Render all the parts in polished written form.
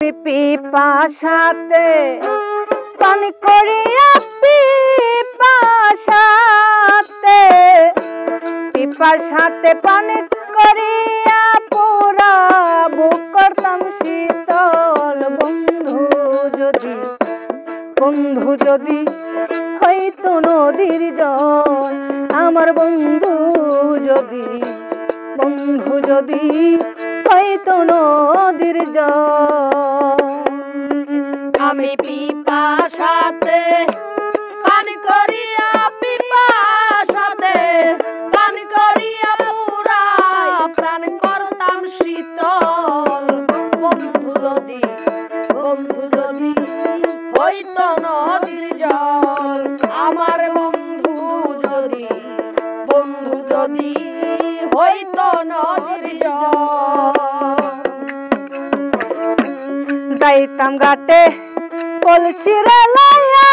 পিপাসাতে পান করিয়া পিপাসাতে পান করিয়া পুরা বুক করতাম শীতল। বন্ধু যদি হইতো নদীর জল আমার বন্ধু যদি হইতো নদীর জল। আমি পিপাসাতে পান করিয়া পুরা প্রাণ করতাম শীতল। বন্ধু যদি হইতো নদীর জল আমার বন্ধু যদি হইতো নদীর জল। যাইতাম ঘাটে কলসি রে লাইয়া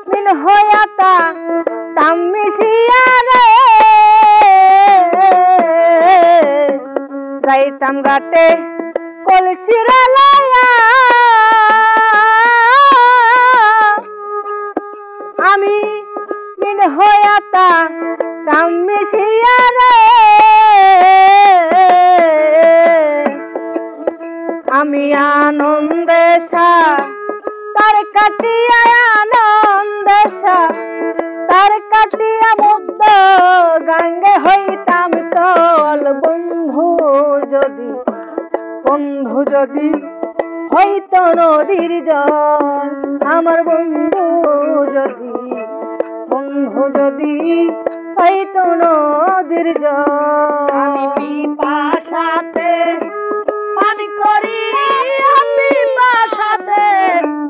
মিন হয়াতা তাম মিশিয়া রে। যাইতাম ঘাটে কলসি রে লাইয়া আমি মিন হয়াতা তাম মিশিয়া রে। আমি আনন্দেশা তার কাটিয়া মুগ্ধ গঙ্গে হইতাম তল। বন্ধু যদি হইতো নদীর জল আমার বন্ধু যদি হইতো নদীর জল। আমি পিপাসাতে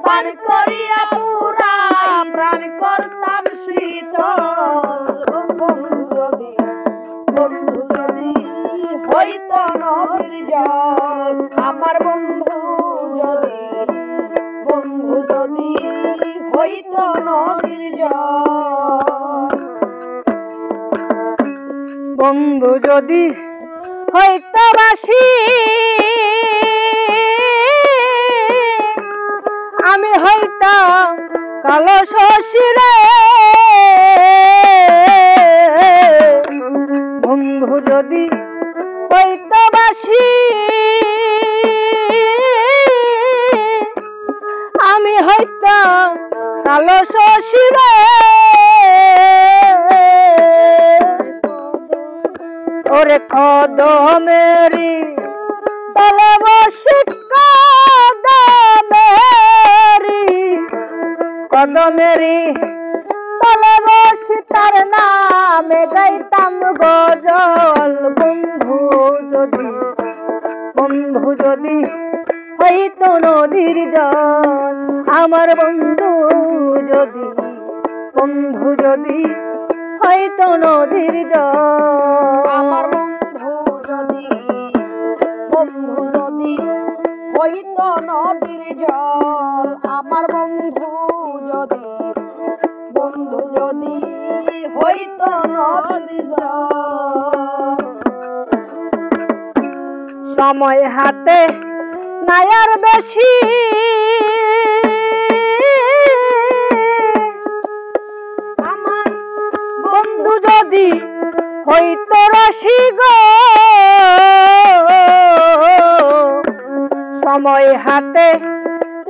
পান করিয়া পুরা প্রাণ করতাম শীতল। বন্ধু যদি হইতো নদীর জল আমার বন্ধু যদি হইতো নদীর জল। বন্ধু যদি হইতো বাসি আমি হইতাম কালো শশী রে। বন্ধু যদি হইতো বাসি আমি হইতাম কালো শশী রে। ওরে কদমেরি তলে বসি কদমেরি তলে বসি তার নামে গাইতাম গজল। বন্ধু যদি হইতো নদীর জল আমার বন্ধু যদি হইতো নদীর জল আমার বন্ধু যদি হইতো নদীর জল আমার বন্ধু যদি হইতো নদীর জল। সময় হাতে নাই আর বেশি আমার বন্ধু যদি হইতো রসি গো। সময় হাতে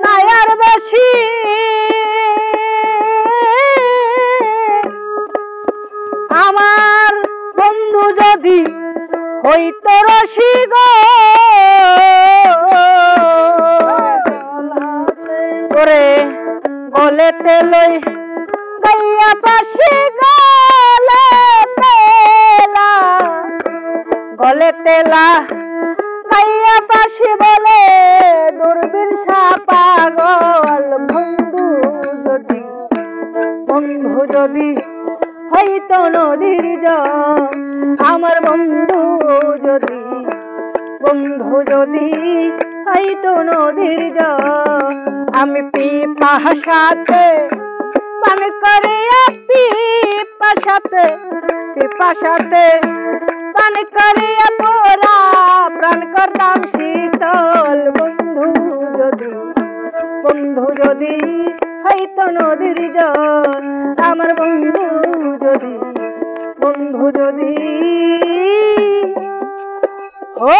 নাই আর বেশি আমার বন্ধু যদি হইতো রসি গো। ওরে গলেতে লই গাইয়া পাশে গলেতে লা গাইয়া পাশে বলে দূরবীন পাগল। বন্ধু যদি হইতো নদীর জল আমার বন্ধু যদি হইতো নদীর জল। আমি পিপাসাতে পান করিয়া পিপাসাতে পান করিয়া পুরা বন্ধু যদি হইতো নদীর জল, আমার বন্ধু যদি, বন্ধু যদি ও